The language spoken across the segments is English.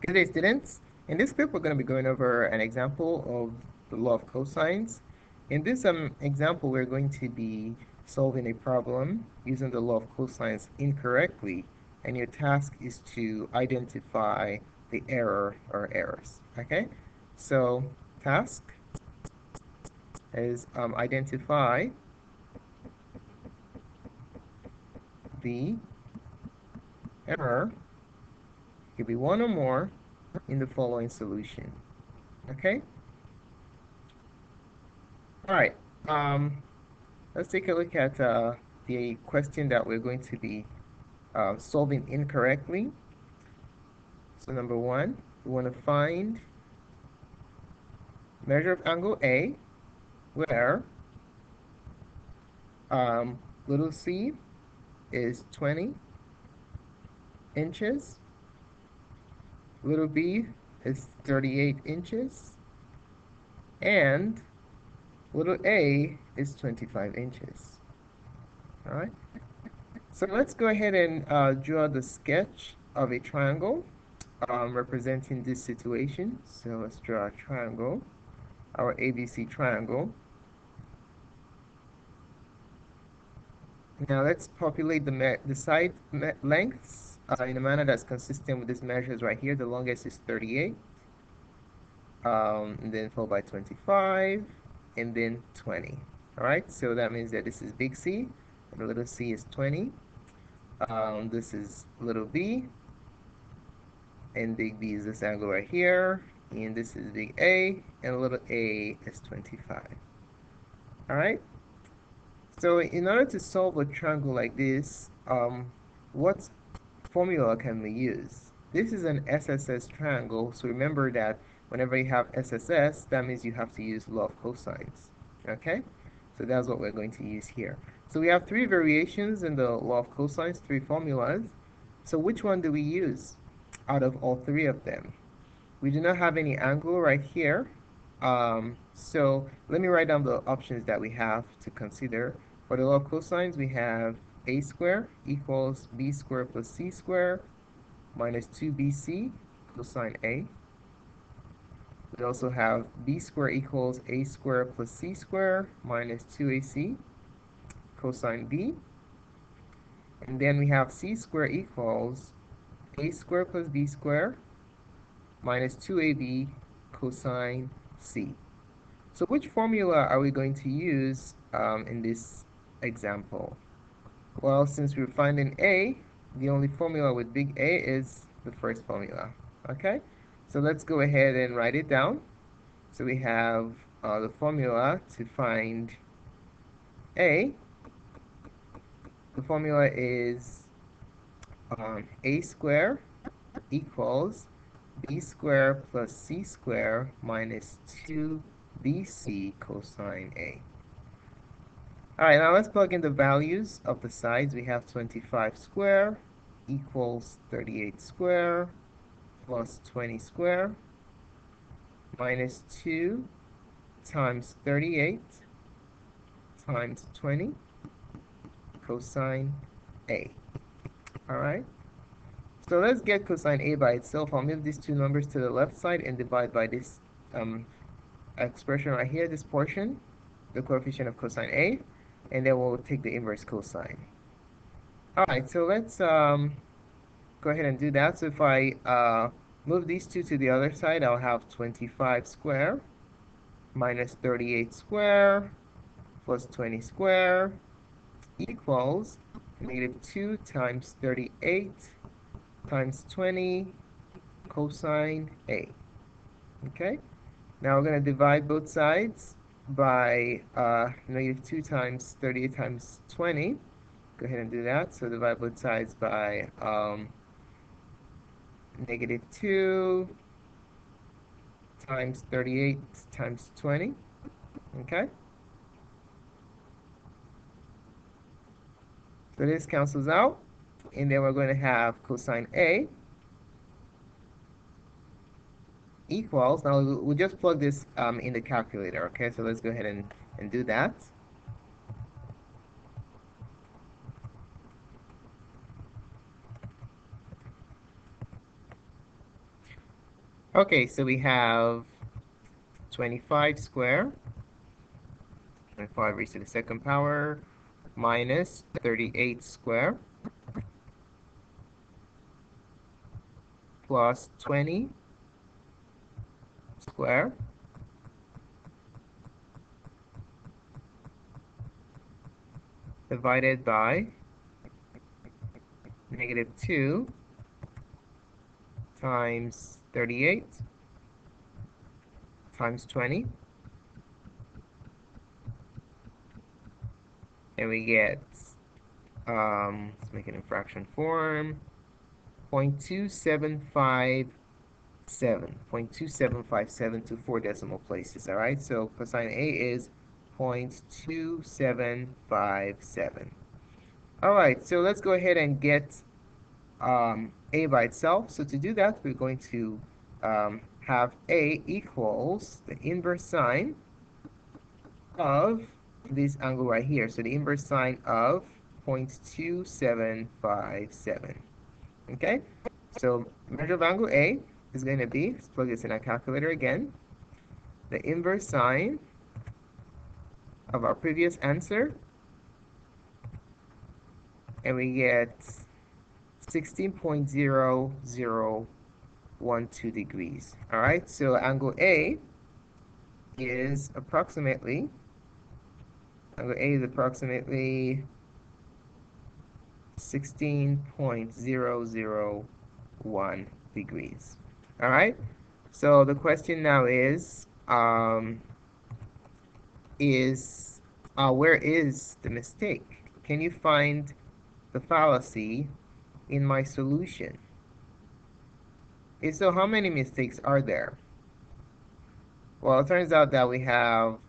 Good day, students. In this clip, we're going to be going over an example of the law of cosines. In this example, we're going to be solving a problem using the law of cosines incorrectly, and your task is to identify the error or errors. Okay, so task is identify the error, could be one or more, in the following solution. Okay, all right. Let's take a look at the question that we're going to be solving incorrectly. So number one, we want to find measure of angle A where um, little c is 20 inches, little b is 38 inches, and little a is 25 inches. All right. So let's go ahead and draw the sketch of a triangle representing this situation. So let's draw a triangle, our ABC triangle. Now let's populate the side lengths in a manner that's consistent with these measures right here. The longest is 38, and then followed by 25, and then 20. All right, so that means that this is big C, and little c is 20. This is little b, and big B is this angle right here, and this is big A, and little a is 25. All right. So in order to solve a triangle like this, what formula can we use? This is an SSS triangle, so remember that whenever you have SSS, that means you have to use law of cosines. Okay? So that's what we're going to use here. So we have three variations in the law of cosines, three formulas. So which one do we use out of all three of them? We do not have any angle right here. So let me write down the options that we have to consider. For the law of cosines, we have a squared equals b squared plus c squared minus 2bc cosine A. We also have b squared equals a squared plus c squared minus 2ac cosine B. And then we have c squared equals a squared plus b squared minus 2ab cosine C. So which formula are we going to use in this example? Well, since we're finding A, the only formula with big A is the first formula. Okay, so let's go ahead and write it down. So we have the formula to find A. The formula is A squared equals b squared plus c squared minus 2bc cosine A. All right, now let's plug in the values of the sides. We have 25 square equals 38 square plus 20 square minus 2 times 38 times 20 cosine A. All right, so let's get cosine A by itself. I'll move these two numbers to the left side and divide by this expression right here, this portion, the coefficient of cosine A, and then we'll take the inverse cosine. All right, so let's go ahead and do that. So if I move these two to the other side, I'll have 25 square minus 38 square plus 20 square equals negative 2 times 38 times 20 cosine A. Okay, now we're going to divide both sides by negative 2 times 38 times 20. Go ahead and do that. So divide both sides by negative 2 times 38 times 20. Okay, so this cancels out, and then we're going to have cosine A equals, now we'll just plug this in the calculator. Okay, so let's go ahead and do that. Okay, so we have 25 square, 25 raised to the second power, minus 38 square, plus 20 square, divided by negative 2 times 38 times 20, and we get, let's make it in fraction form, 0.2757, 0.2757 to 4 decimal places, all right? So cosine A is 0.2757. All right, so let's go ahead and get A by itself. So to do that, we're going to have A equals the inverse sine of this angle right here. So the inverse sine of 0.2757. Okay? So measure of angle A is going to be, let's plug this in our calculator again, the inverse sine of our previous answer, and we get 16.0012 degrees. All right, so angle A is approximately, angle A is approximately 16.001 degrees. All right, so the question now is where is the mistake? Can you find the fallacy in my solution? If so, how many mistakes are there? Well, it turns out that we have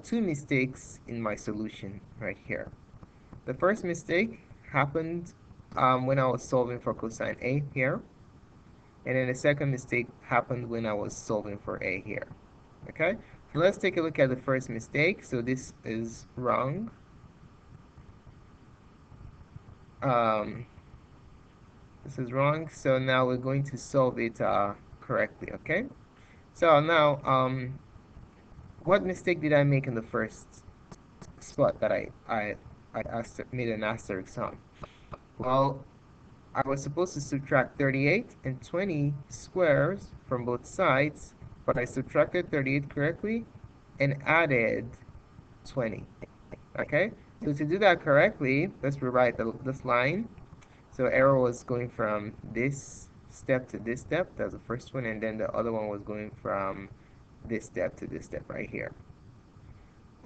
two mistakes in my solution right here. The first mistake happened when I was solving for cosine A here, and then the second mistake happened when I was solving for A here. Okay, so let's take a look at the first mistake. So this is wrong. Um, this is wrong. So now we're going to solve it correctly. Okay. So now, what mistake did I make in the first spot that I made an asterisk on? Well, I was supposed to subtract 38 and 20 squares from both sides, but I subtracted 38 correctly and added 20. Okay, so to do that correctly, let's rewrite this line. So arrow was going from this step to this step. That's the first one, and then the other one was going from this step to this step right here.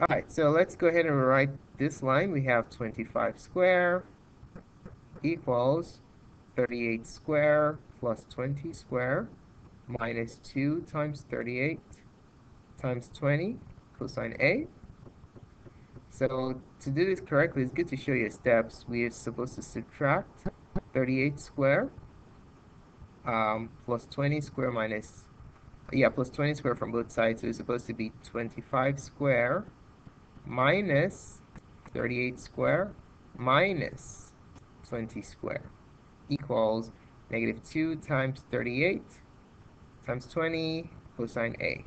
All right, so let's go ahead and rewrite this line. We have 25 square equals 38 square plus 20 square minus 2 times 38 times 20 cosine A. So to do this correctly, it's good to show you steps. We are supposed to subtract 38 square plus 20 square minus, yeah, plus 20 square from both sides. So it's supposed to be 25 square minus 38 square minus 20 square equals negative 2 times 38 times 20 cosine A.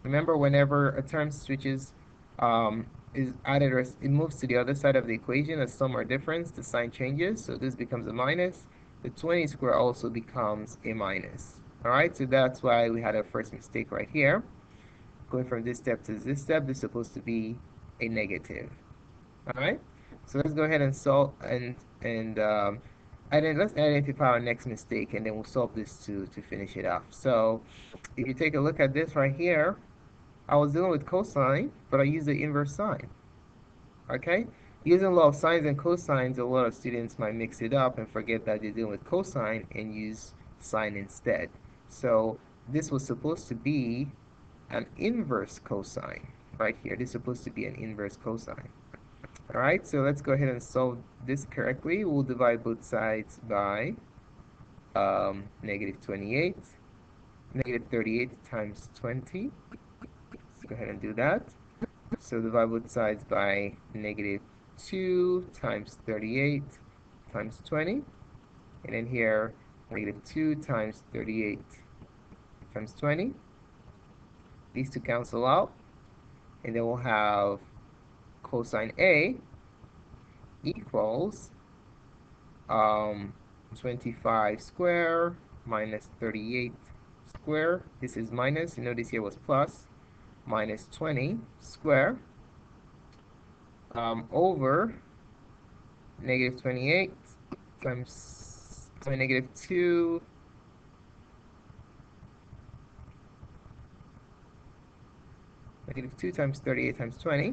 Remember, whenever a term switches, is added or it moves to the other side of the equation, a sum or difference, the sign changes. So this becomes a minus. The 20 square also becomes a minus. All right, so that's why we had our first mistake right here. Going from this step to this step, this is supposed to be a negative. All right, so let's go ahead and solve and then let's identify our next mistake, and then we'll solve this to finish it off. So if you take a look at this right here, I was dealing with cosine, but I used the inverse sine. Okay, using a lot of sines and cosines, a lot of students might mix it up and forget that they're dealing with cosine and use sine instead. So this was supposed to be an inverse cosine right here. This is supposed to be an inverse cosine. All right, so let's go ahead and solve this correctly. We'll divide both sides by negative 28, negative 38 times 20. Let's go ahead and do that. So divide both sides by negative 2 times 38 times 20. And then here, negative 2 times 38 times 20. These two cancel out. And then we'll have cosine A equals 25 square minus 38 square. This is minus, you know this here was plus, minus 20 square over negative 28 times negative 2 times 38 times 20.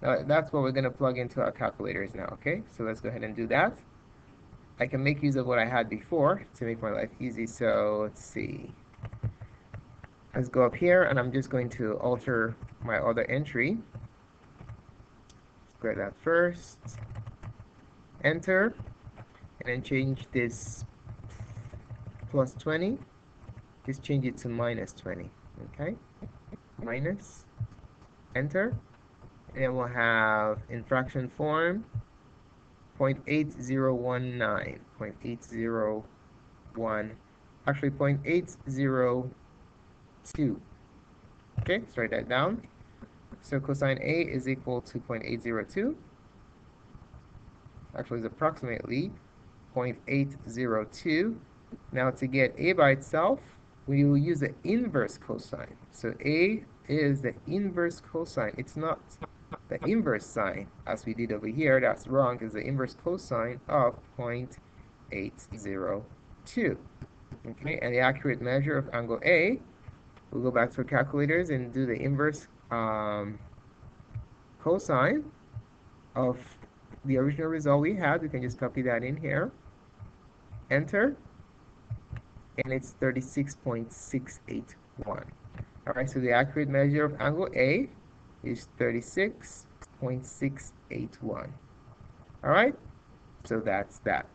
That's what we're going to plug into our calculators now, okay? So let's go ahead and do that. I can make use of what I had before to make my life easy. So let's see. Let's go up here, and I'm just going to alter my other entry. Let's grab that first. Enter. And then change this plus 20. Just change it to minus 20. Okay? Minus. Enter. And then we'll have in fraction form 0.8019. 0.801. Actually 0.802. Okay, let's write that down. So cosine A is equal to 0.802. Actually, it's approximately 0.802. Now, to get A by itself, we will use the inverse cosine. So A is the inverse cosine. It's not the inverse sine, as we did over here. That's wrong, because the inverse cosine of 0.802. Okay, and the accurate measure of angle A, we'll go back to our calculators and do the inverse cosine of the original result we had. We can just copy that in here. Enter. And it's 36.681. All right, so the accurate measure of angle A is 36.681. All right, so that's that.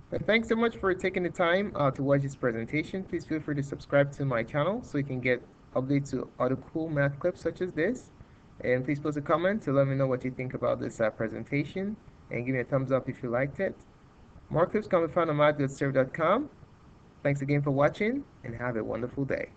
But thanks so much for taking the time to watch this presentation. Please feel free to subscribe to my channel so you can get updates to other cool math clips such as this. And please post a comment to let me know what you think about this presentation, and give me a thumbs up if you liked it. More clips can be found on math.serve.com. Thanks again for watching, and have a wonderful day.